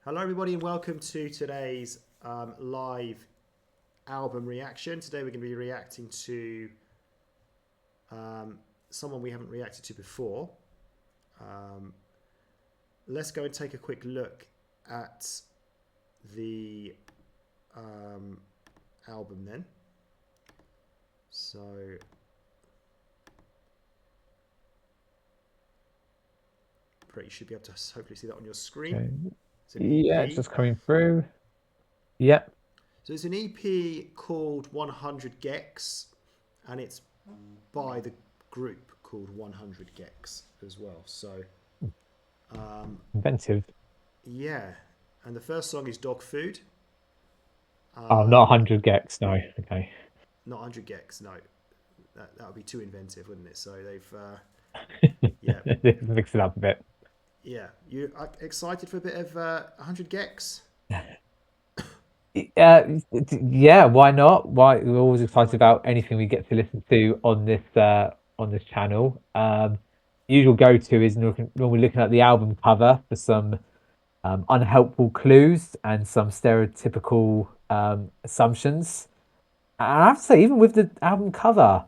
Hello, everybody, and welcome to today's live album reaction. Today, we're going to be reacting to someone we haven't reacted to before. Let's go and take a quick look at the album then. So, you should be able to hopefully see that on your screen. Okay. It's an Yeah, EP. it's just coming through. Yep. So it's an EP called 100 Gecs, and it's by the group called 100 Gecs as well. So, Inventive. yeah. And the first song is Dog Food. Oh, not 100 Gecs, no. Okay. Not 100 Gecs, no. That would be too inventive, wouldn't it? So they've, yeah. Mix it up a bit. Yeah. You are excited for a bit of 100 Gecs? Yeah, why not? Why we're always excited about anything we get to listen to on this channel. Usual go-to is normally looking at the album cover for some unhelpful clues and some stereotypical assumptions. And I have to say, even with the album cover,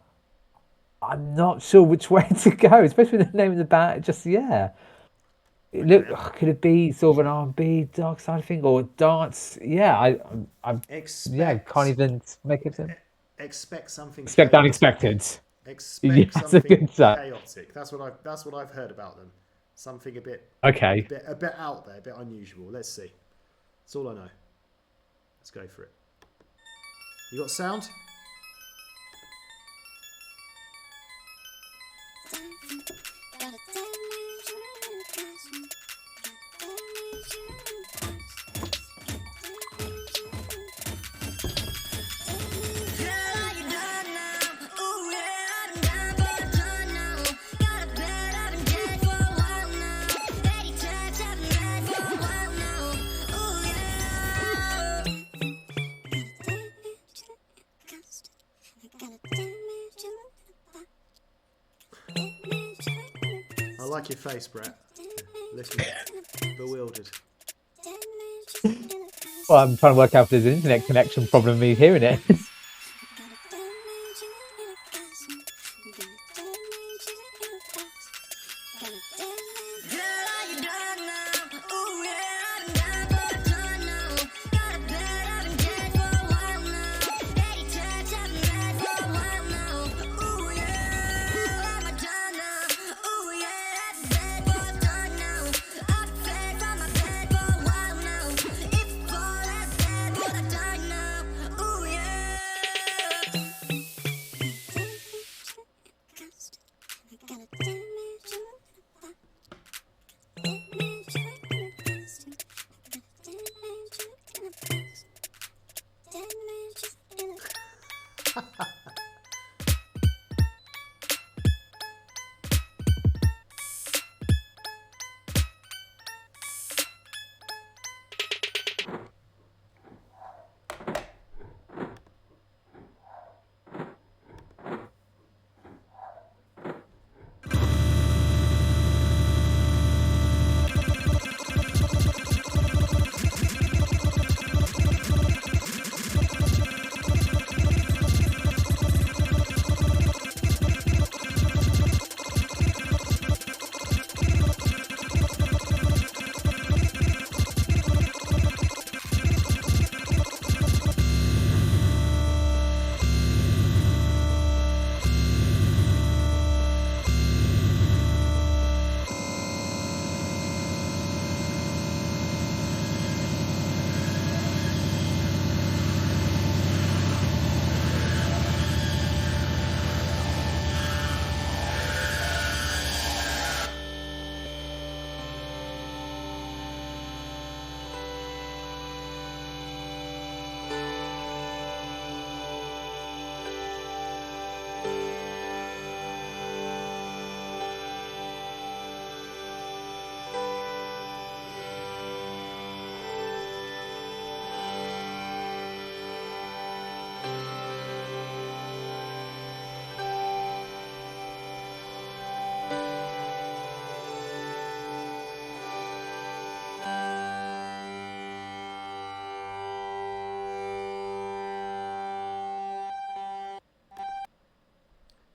I'm not sure which way to go, especially with the name of the band. Just look, could it be sort of an R&B dark side thing or dance? Yeah, yeah, can't even make it. Expect something Expect chaotic. unexpected. Yeah, Expect that's a something good start. chaotic. That's what I've heard about them. Something Okay. a bit out there, a bit unusual. Let's see. That's all I know. Let's go for it. You got sound? I like your face, Brett. Looking bewildered. Well, I'm trying to work out if there's an internet connection problem me hearing it.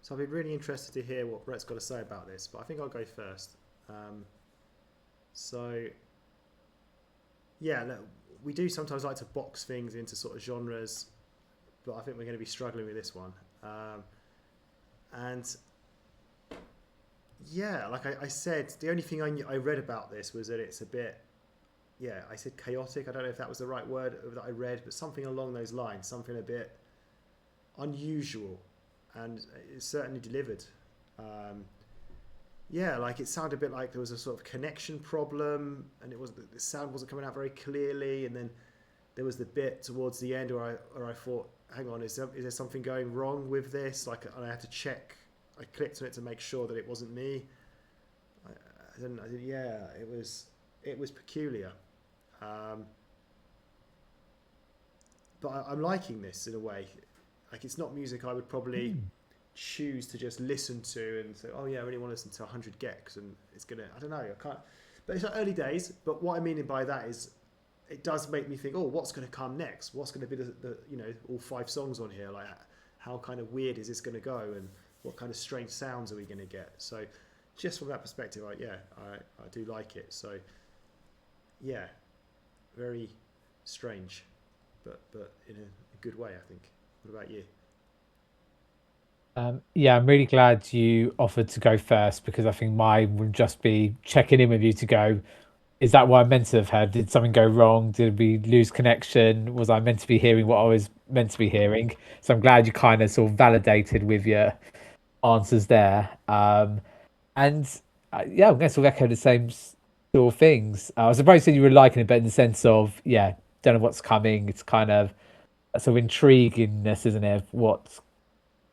So I've been really interested to hear what Brett's got to say about this, but I think I'll go first. So, yeah, look, we do sometimes like to box things into sort of genres, but I think we're going to be struggling with this one. And yeah, like I said, the only thing I read about this was that it's a bit, yeah, I said chaotic. I don't know if that was the right word that I read, but something along those lines, something a bit unusual, and it certainly delivered. Yeah, like it sounded a bit like there was a sort of connection problem, and the sound wasn't coming out very clearly, and then there was the bit towards the end where I thought, hang on, is there something going wrong with this? Like, and I had to check. I clicked on it to make sure that it wasn't me. I didn't. Yeah, it was peculiar. But I'm liking this in a way. Like, it's not music I would probably choose to just listen to and say, oh yeah, I really want to listen to 100 Gecs, and it's gonna, I don't know, I can't. But it's early days. But what I mean by that is, it does make me think, oh, what's going to come next? What's going to be the all 5 songs on here? Like, how kind of weird is this going to go, and what kind of strange sounds are we going to get? So, just from that perspective, I do like it. So, yeah, very strange, but in a good way, I think. What about you? Yeah, I'm really glad you offered to go first, because I think mine would just be checking in with you to go, is that what I meant to have heard? Did something go wrong? Did we lose connection? Was I meant to be hearing what I was meant to be hearing? So I'm glad you kind of sort of validated with your answers there. And yeah, I'm going to sort of echo the same sort of things. I was surprised that you were liking it, but in the sense of, yeah, don't know what's coming. It's kind of a sort of intriguingness, isn't it? What's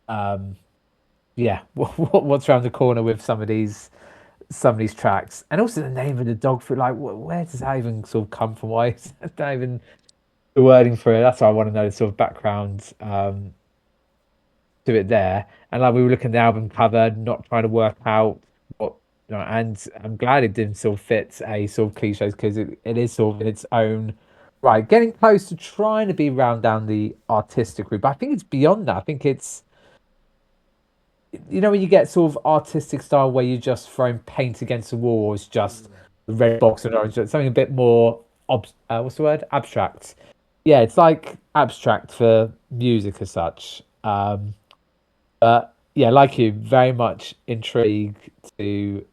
yeah, what's around the corner with some of these tracks, and also the name of the dog food. Like, where does that even sort of come from? Why is that even the wording for it? That's what I want to know. The sort of background to it there. And like, we were looking at the album cover, not trying to work out what. And I'm glad it didn't sort of fit a sort of cliches, because it is sort of in its own right, getting close to trying to be round down the artistic route. But I think it's beyond that. I think it's, when you get sort of artistic style where you're just throwing paint against the wall, or it's just the red box and orange, something a bit more what's the word, abstract. Yeah, it's like abstract for music as such. But yeah, like you, very much intrigued to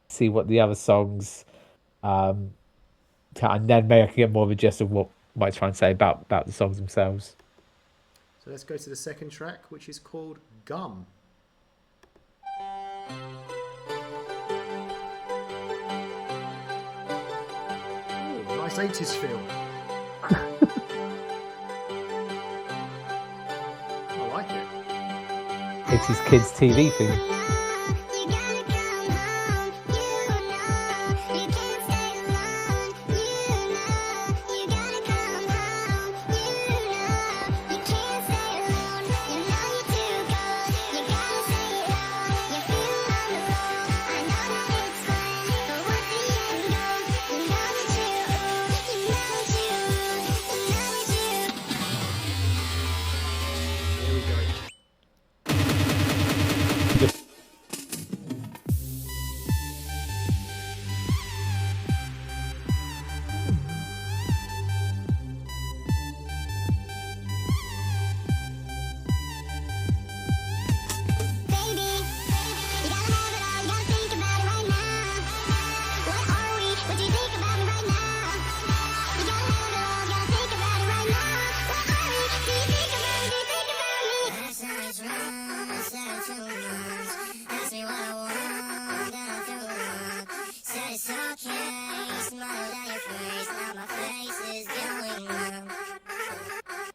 see what the other songs and then maybe I can get more of a gist of what I might try and say about the songs themselves. So let's go to the second track, which is called Gum. Ooh, nice 80s feel. I like it. It's his kids' TV thing.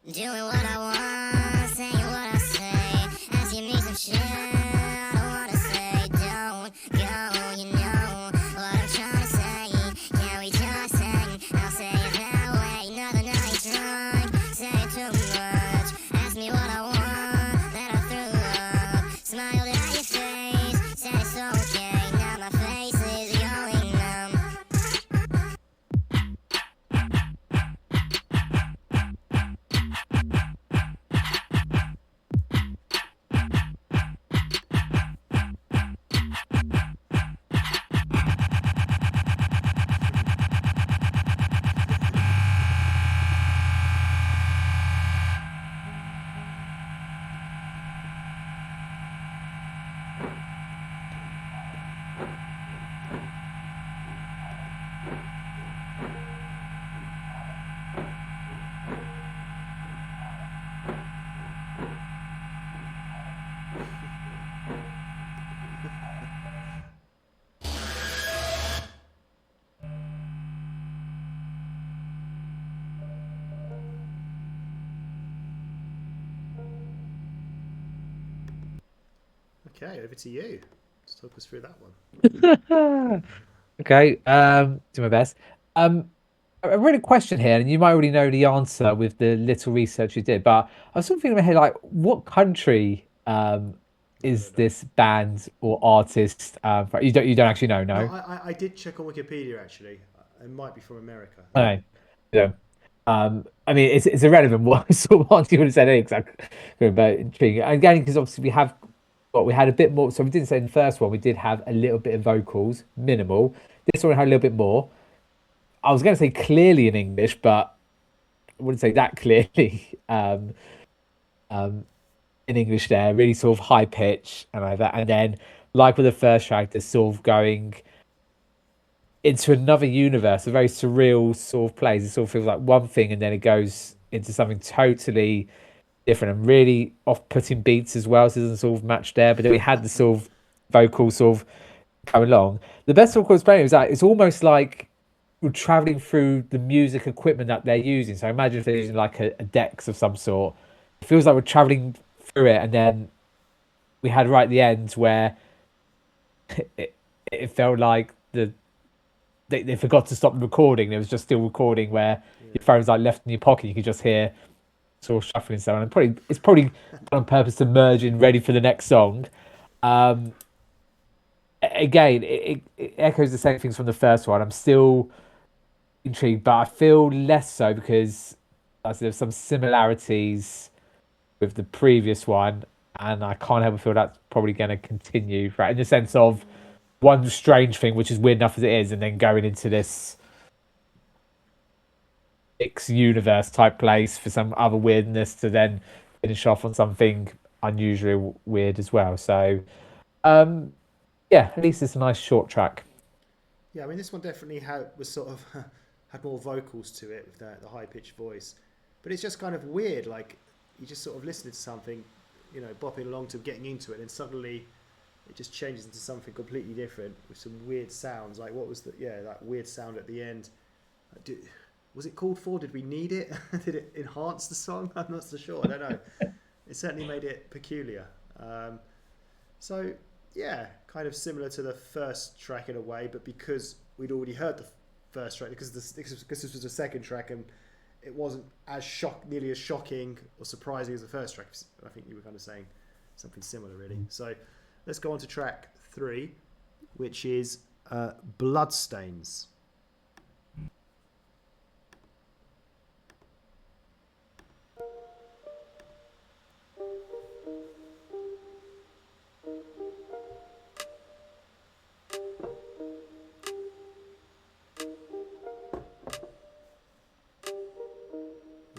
Doing what I want, saying what I say. Asking me some shit I don't wanna say. Don't go, you know what I'm trying to say. Can we just say, I'll say it that way. Another night drunk, saying too much. Ask me what I want, then I threw up. Smiled at your face, said it's okay. Now my face is going numb. Okay, over to you. Let's talk us through that one. Okay, do my best. I read a question here, and you might already know the answer with the little research you did, but I was sort of thinking in my head, like, what country is this band or artist? You don't actually know, No, no? I did check on Wikipedia actually. It might be from America. Okay. Yeah. I mean, it's irrelevant what sort of answer you would have said, exactly, but intriguing. And again, because obviously we had a bit more. So we didn't say in the first one, we did have a little bit of vocals, minimal. This one had a little bit more. I was going to say clearly in English, but I wouldn't say that clearly in English there. Really sort of high pitch and like that. And then, like with the first track, they're sort of going into another universe, a very surreal sort of place. It sort of feels like one thing, and then it goes into something totally different and really off-putting beats as well. So it doesn't sort of match there. But then we had the sort of vocal sort of going along. The best sort of explaining is that it's almost like we're traveling through the music equipment that they're using. So imagine if they're using like a Gecs of some sort. It feels like we're traveling through it, and then we had right at the end where it felt like they forgot to stop the recording. It was just still recording where your phone's like left in your pocket. You could just hear sort of shuffling so on. And it's probably done on purpose to merge in, ready for the next song. Again, it echoes the same things from the first one. I'm still intrigued, but I feel less so because there's some similarities with the previous one, and I can't help but feel that's probably going to continue, right? In the sense of one strange thing, which is weird enough as it is, and then going into this X universe type place for some other weirdness to then finish off on something unusually weird as well. So, yeah, at least it's a nice short track. Yeah, I mean, this one definitely was sort of had more vocals to it with the high pitched voice, but it's just kind of weird. Like you just sort of listening to something, you know, bopping along to getting into it, and suddenly it just changes into something completely different with some weird sounds. Like what was that weird sound at the end? Was it called for? Did we need it? Did it enhance the song? I'm not so sure. I don't know. It certainly made it peculiar. So yeah, kind of similar to the first track in a way, but because we'd already heard the first track, because this was the second track, and it wasn't nearly as shocking or surprising as the first track. I think you were kind of saying something similar, really. So let's go on to track 3, which is Bloodstains.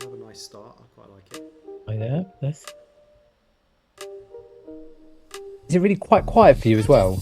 Another nice start. I quite like it. Oh yeah, this. Is it really quite quiet for you as well?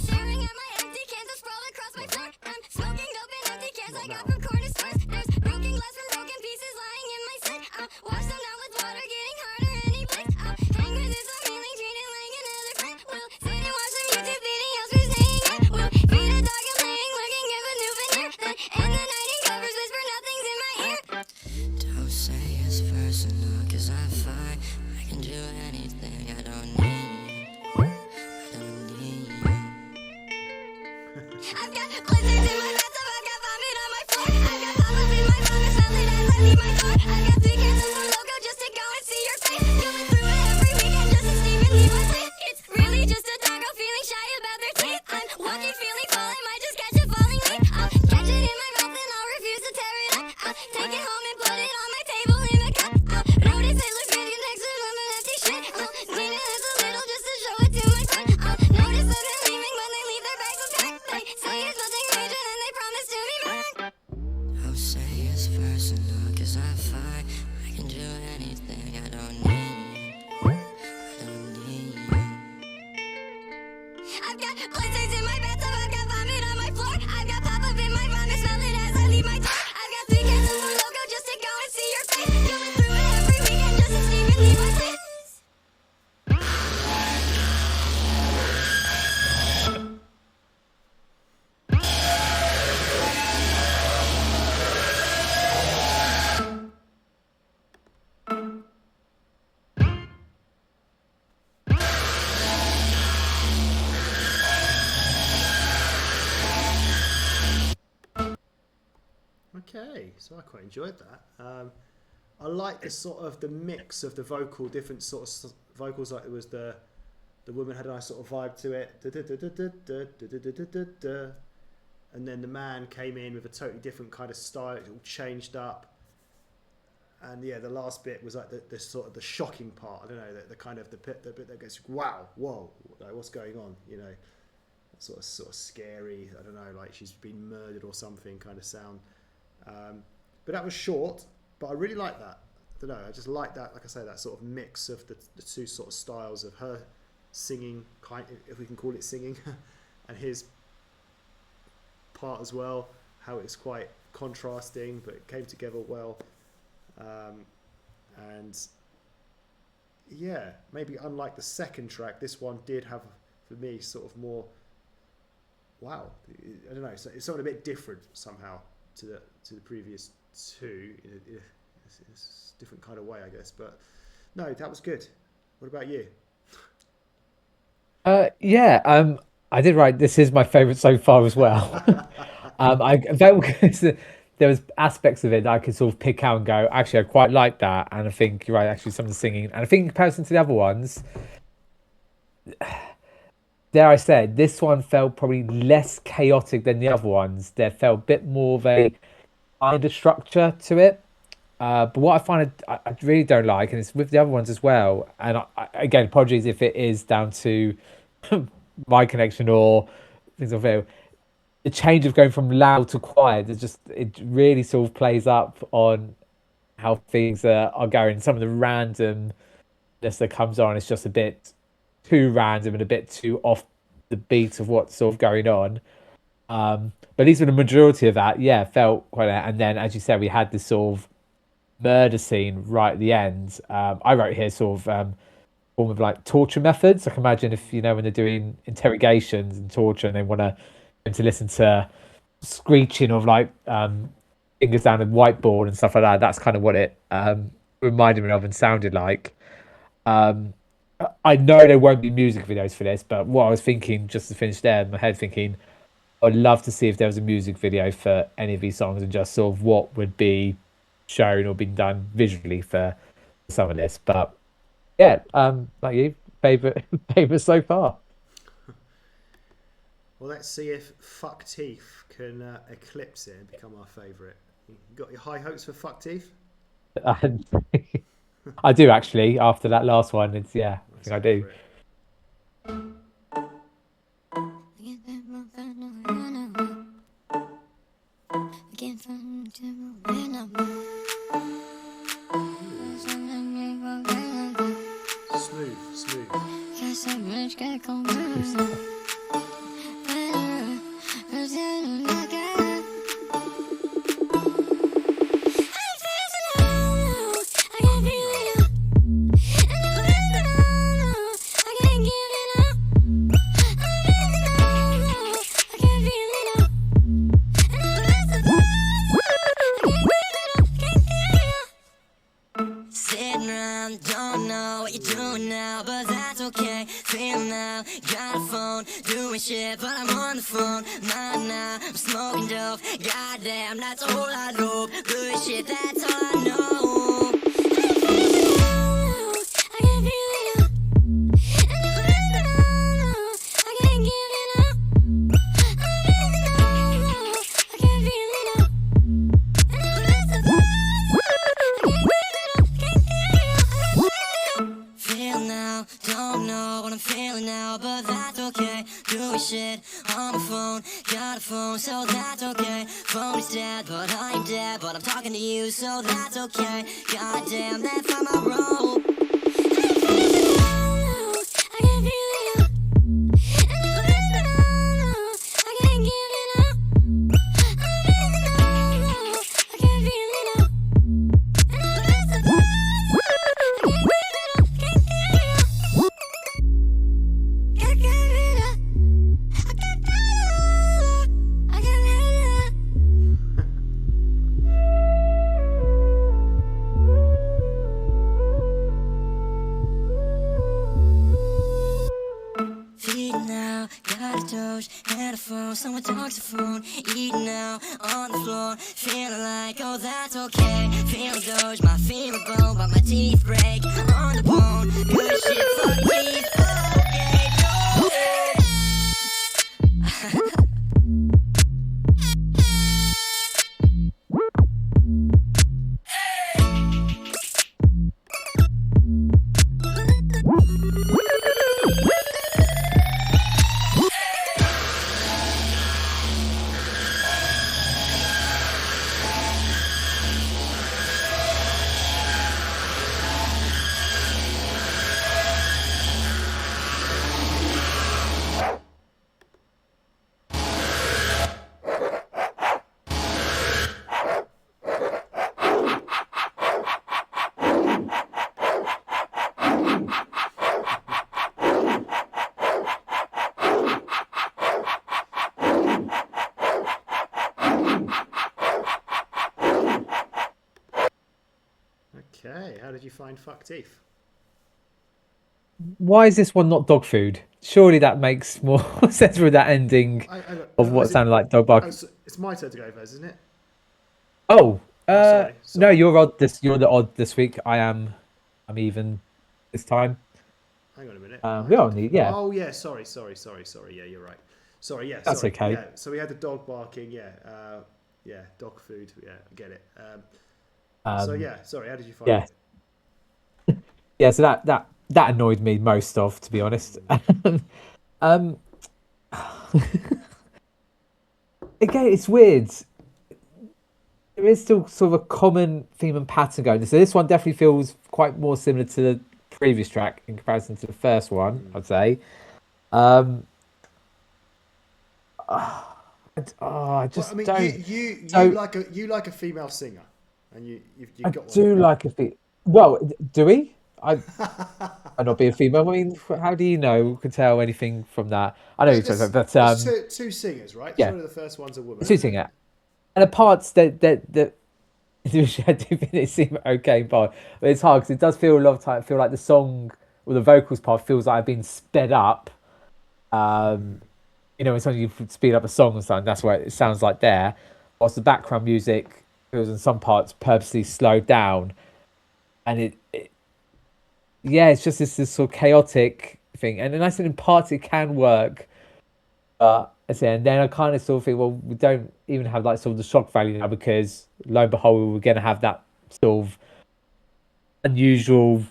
agree. So I quite enjoyed that. I like the sort of the mix of the different sort of vocals. Like it was the woman had a nice sort of vibe to it, and then the man came in with a totally different kind of style. It all changed up, and yeah, the last bit was like the sort of the shocking part. I don't know, the kind of the bit that goes wow, whoa, like what's going on? You know, sort of scary. I don't know, like she's been murdered or something kind of sound. But that was short. But I really like that. I don't know. I just like that. Like I say, that sort of mix of the two sort of styles of her singing, if we can call it singing, and his part as well. How it's quite contrasting, but it came together well. And yeah, maybe unlike the second track, this one did have, for me, sort of more. Wow, I don't know. It's something a bit different somehow to the previous two. It's a different kind of way, I guess. But no, that was good. What about you? I did write. This is my favourite so far as well. I felt there was aspects of it that I could sort of pick out and go, actually, I quite like that, and I think you're right. Actually, some of the singing, and I think in comparison to the other ones, dare I say, this one felt probably less chaotic than the other ones. There felt a bit more of a kind of structure to it. But what I find I really don't like, and it's with the other ones as well, and again, apologies if it is down to my connection or things I feel, the change of going from loud to quiet, it really sort of plays up on how things are going. Some of the randomness that comes on is just a bit too random and a bit too off the beat of what's sort of going on. But at least for the majority of that, yeah, felt quite. And then, as you said, we had this sort of murder scene right at the end. I wrote here sort of form of like torture methods. I can imagine if when they're doing interrogations and torture, and they want to listen to screeching of like fingers down a whiteboard and stuff like that. That's kind of what it reminded me of and sounded like. I know there won't be music videos for this, but what I was thinking, just to finish there in my head, thinking I'd love to see if there was a music video for any of these songs and just sort of what would be shown or been done visually for some of this. But yeah, like you, favorite so far. Well, let's see if Fuck Teeth can eclipse it and become our favourite. You got your high hopes for Fuck Teeth? I do actually. After that last one, I think I do. someone talks the phone. Eating out on the floor, feeling like, oh, that's okay. Feeling goes, my fever blow, but my teeth break on the bone. Good shit, fuck teeth. Okay, Okay, how did you find Fuck Teeth? Why is this one not dog food? Surely that makes more sense with that ending of what sounded like dog bark. It's my turn to go first, isn't it? Oh, sorry. no, you're odd. You're the odd this week. I'm even this time. Hang on a minute. We all need, yeah. Oh yeah, sorry. Yeah, you're right. Sorry, yeah. That's okay. Yeah, so we had the dog barking. Yeah, dog food. Yeah, I get it. So yeah, sorry. How did you find it? Yeah, so that annoyed me most of, to be honest. Again, it's weird. There is still sort of a common theme and pattern going. So this one definitely feels quite more similar to the previous track in comparison to the first one, I'd say. I just don't. You like a female singer, and you've I got one. do like a female. Well, do we? I not be a female. I mean, how do you know? We can tell anything from that. I know you're talking about, but two singers, right? Yeah. Surely the first one's a woman. two singer, and the parts that I do think they seem okay, but it's hard because it does feel a lot of time. Feel like the song or the vocals part feels like I've been sped up. When you speed up a song or something, that's what it sounds like there. Whilst the background music feels in some parts purposely slowed down, and it's just this sort of chaotic thing. And then I said in parts it can work, but and then I kind of sort of think, well, we don't even have like sort of the shock value now because lo and behold, we're going to have that sort of unusual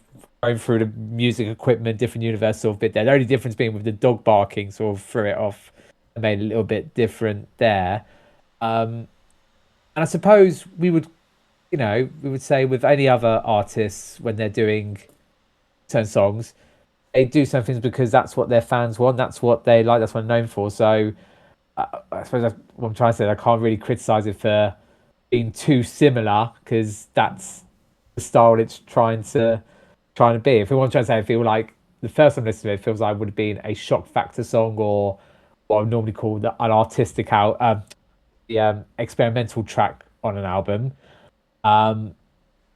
going through the music equipment, different universe sort of bit there. The only difference being with the dog barking sort of threw it off and made it a little bit different there. And I suppose we would say with any other artists when they're doing certain songs, they do some things because that's what their fans want, that's what they like, that's what they're known for. So I suppose that's what I'm trying to say. I can't really criticize it for being too similar because that's the style it's trying to be. If we want to try to say, I feel like the first time I listened to it feels like it would have been a shock factor song or what I would normally call an artistic experimental track on an album.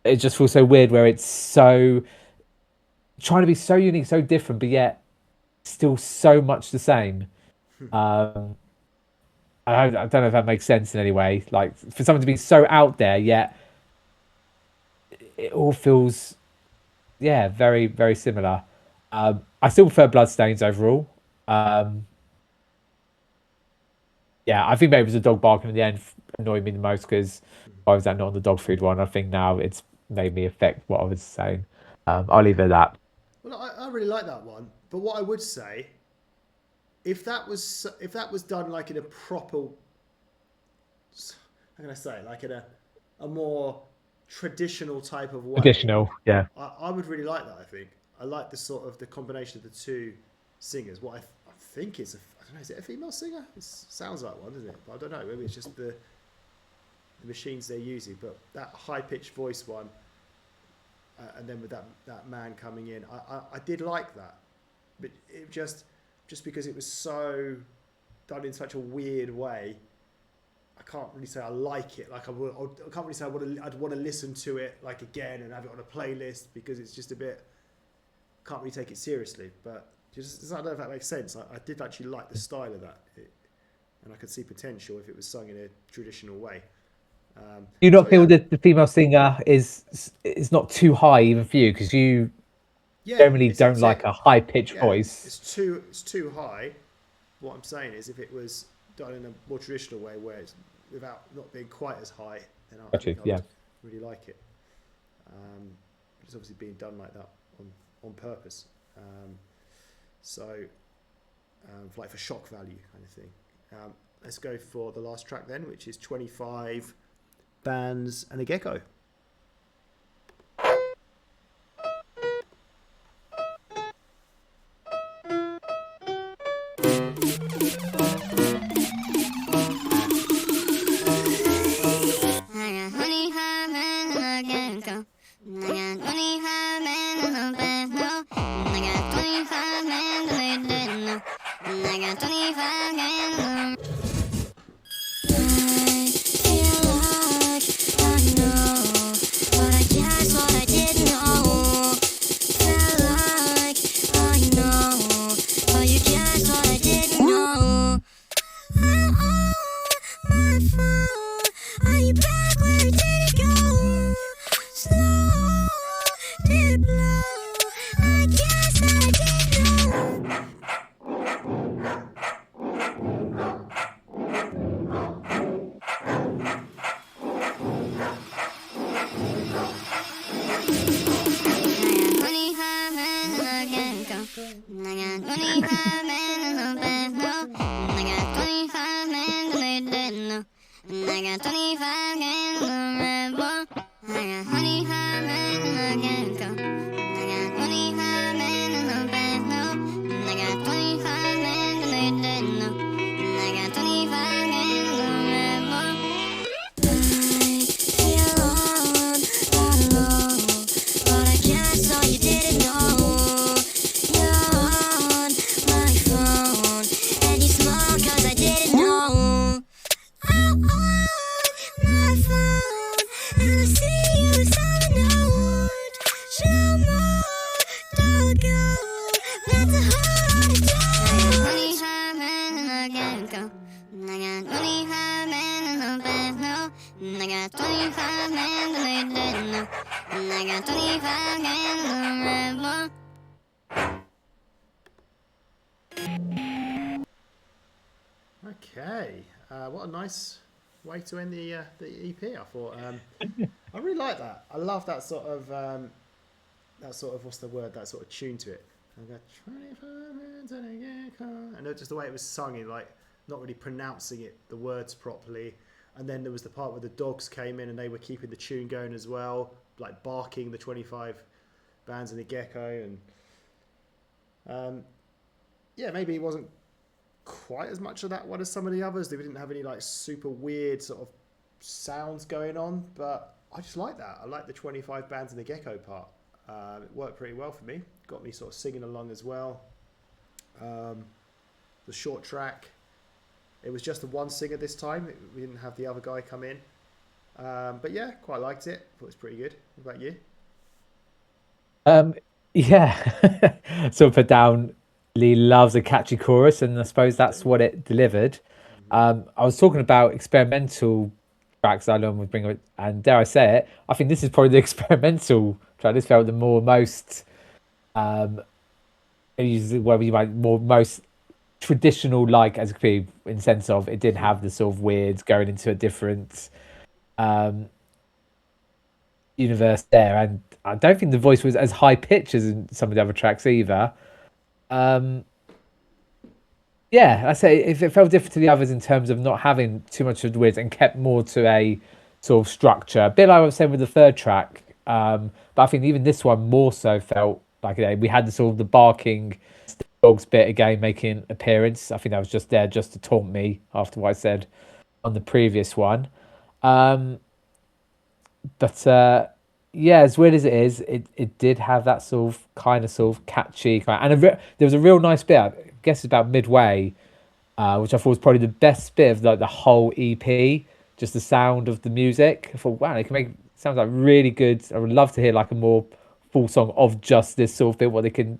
It just feels so weird where it's so trying to be so unique, so different, but yet still so much the same. I don't know if that makes sense in any way. Like for something to be so out there, yet it all feels, very, very similar. I still prefer Bloodstains overall. I think maybe it was the dog barking at the end annoyed me the most because why was that not on the dog food one? I think now it's made me affect what I was saying. I'll leave it at that. Well, I really like that one, but what I would say, if that was done like in a proper, how can I say, like in a more traditional type of way. Traditional, yeah. I would really like that. I think I like the sort of the combination of the two singers. What I think is, I don't know, is it a female singer? It sounds like one, doesn't it? But I don't know. Maybe it's just the machines they're using. But that high pitched voice one. And then with that man coming in, I did like that, but it just because it was so done in such a weird way, I can't really say I like it. Like I can't really say I'd want to listen to it like again and have it on a playlist because it's just a bit, can't really take it seriously. But I don't know if that makes sense. I did actually like the style of that, and I could see potential if it was sung in a traditional way. Do you not So feel yeah, that the female singer is not too high even for you, because you yeah, generally don't like a high pitched yeah, voice? it's too high. What I'm saying is, if it was done in a more traditional way, where it's without not being quite as high, then I Gotcha. think I Yeah. would really like it. It's obviously being done like that on purpose. Like for shock value kind of thing. Let's go for the last track then, which is 25 Bands and a Gecko. Okay, what a nice way to end the EP. I thought I really like that. I love that sort of what's the word? That sort of tune to it. I got 25 minutes and a gecko, and just the way it was sung, in like not really pronouncing it the words properly. And then there was the part where the dogs came in and they were keeping the tune going as well, like barking the 25 Bands and a Gecko, and yeah, maybe it wasn't quite as much of that one as some of the others. They didn't have any like super weird sort of sounds going on, but I just like that. I like the 25 Bands and the Gecko part. It worked pretty well for me. Got me sort of singing along as well. The short track, it was just the one singer this time. We didn't have the other guy come in. But yeah, quite liked it. Thought it was pretty good. What about you? Yeah. So for Down, Lee loves a catchy chorus, and I suppose that's what it delivered. I was talking about experimental tracks I love with bring, and dare I say it, I think this is probably the experimental track. This felt the most where you might more most traditional, like, as it could be, in sense of it did have the sort of weird going into a different universe there, and I don't think the voice was as high pitched as in some of the other tracks either. Yeah, I say if it felt different to the others in terms of not having too much of the weird and kept more to a sort of structure, a bit like I was saying with the third track. But I think even this one more so felt like, you know, we had the sort of the barking dogs bit again making an appearance. I think that was just there just to taunt me after what I said on the previous one. But yeah, as weird as it is, it did have that sort of catchy kind of, and there was a real nice bit. I guess it's about midway, which I thought was probably the best bit of like the whole EP. Just the sound of the music. I thought, wow, it can make sounds like really good. I would love to hear like a more full song of just this sort of bit, what they can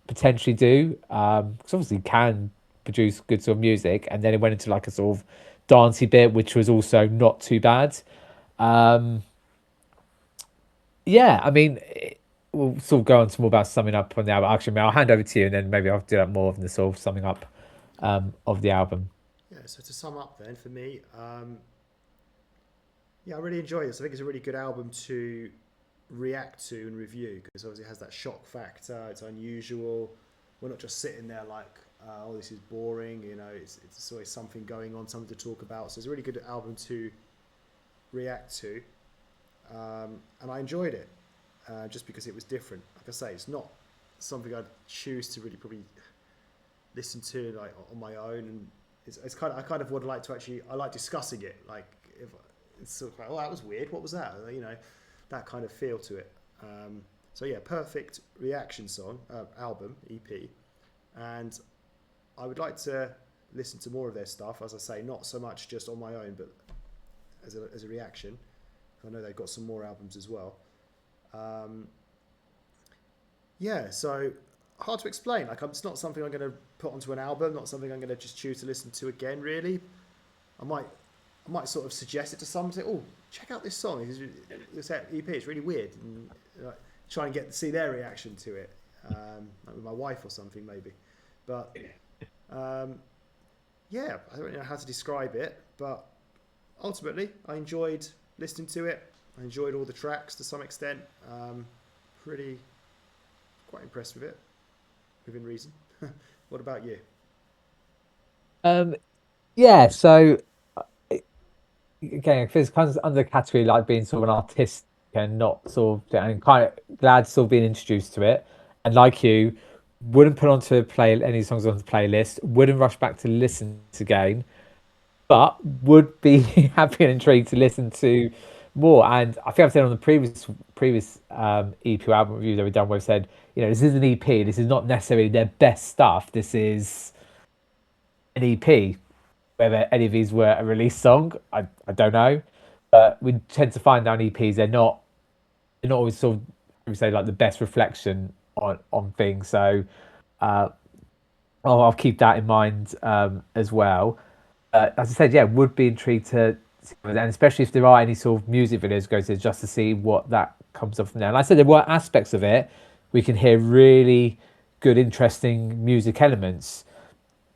potentially do. Because obviously can produce good sort of music, and then it went into like a sort of dancey bit, which was also not too bad. Um, yeah, I mean, we'll sort of go on to more about summing up on the album. Actually, I'll hand over to you, and then maybe I'll do that more of the sort of summing up of the album. Yeah, so to sum up then for me, yeah, I really enjoy this. I think it's a really good album to react to and review because obviously it has that shock factor. It's unusual. We're not just sitting there like, oh, this is boring. You know, it's always something going on, something to talk about. So it's a really good album to react to, and I enjoyed it just because it was different. Like I say, it's not something I'd choose to really probably listen to like on my own, and it's kind of I kind of would like to actually I like discussing it. Like if it's sort of like, oh, that was weird. What was that? You know, that kind of feel to it. So yeah, perfect reaction song, album, EP, and I would like to listen to more of their stuff. As I say, not so much just on my own, but as a reaction. I know they've got some more albums as well. Yeah, so hard to explain. Like, it's not something I'm going to put onto an album. Not something I'm going to just choose to listen to again. Really, I might sort of suggest it to someone. Say, oh, check out this song. This EP. It's really weird. And try and see their reaction to it. Like with my wife or something maybe. But yeah, I don't know how to describe it. But ultimately, I enjoyed listening to it. I enjoyed all the tracks to some extent. Quite impressed with it, within reason. What about you? Yeah, so again, if it's kind of under the category like being sort of an artist and not sort of, and kind of glad sort of being introduced to it, and like you, wouldn't put onto any songs onto the playlist, wouldn't rush back to listen to again, but would be happy and intrigued to listen to more. And I think I've said on the previous EP album review that we've done, where I've said, you know, this is an EP. This is not necessarily their best stuff. This is an EP. Whether any of these were a release song, I don't know. But we tend to find on EPs they're not always sort of, we say, like the best reflection on things. So I'll keep that in mind as well. As I said, yeah, would be intrigued to, and especially if there are any sort of music videos go to, just to see what that comes up from there. And like I said, there were aspects of it we can hear really good, interesting music elements.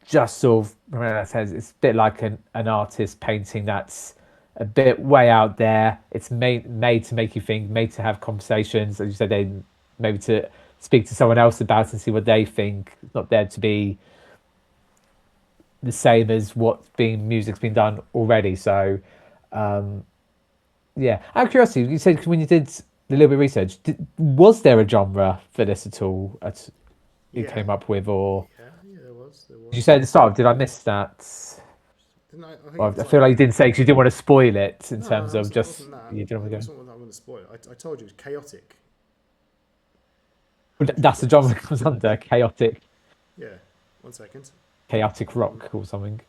Just sort of, I said, it's a bit like an artist painting that's a bit way out there. It's made to make you think, made to have conversations, as you said, they maybe to speak to someone else about it and see what they think. It's not there to be the same as music's been done already. So yeah, out of curiosity, you said when you did a little bit of research, was there a genre for this at all you came up with, or yeah, there was. did you say at the start? Did I miss that? Didn't I? I feel like you didn't say because you didn't want to spoil it in terms of just wasn't that. you didn't want to It's go. not that I want to spoil it. I told you it was chaotic. That's the genre it comes under, chaotic Yeah. 1 second. rock or something.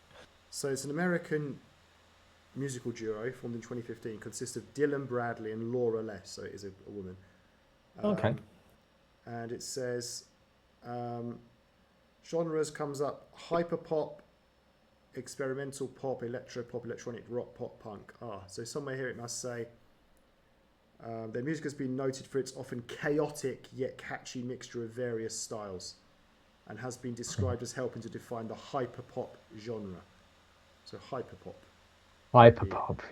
So it's an American musical duo formed in 2015. Consists of Dylan Bradley and Laura Less. So it is a woman. Okay. And it says genres comes up: hyperpop, experimental pop, electropop, electronic rock, pop punk. So somewhere here it must say their music has been noted for its often chaotic yet catchy mixture of various styles, and has been described as helping to define the hyperpop genre. So hyperpop.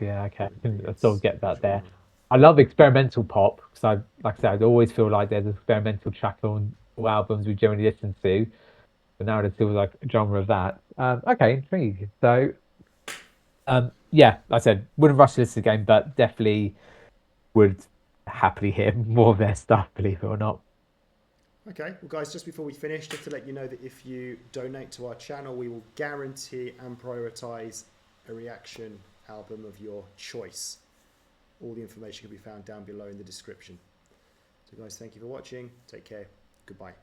Yeah, okay. I sort of get that there. I love experimental pop because like I said, I always feel like there's an experimental track on all albums we generally listen to. But now it feels like a genre of that. Okay, intrigued. So, yeah, like I said, wouldn't rush this again, but definitely would happily hear more of their stuff, believe it or not. Okay, well, guys, just before we finish, just to let you know that if you donate to our channel, we will guarantee and prioritize a reaction album of your choice. All the information can be found down below in the description. So, guys, thank you for watching. Take care. Goodbye.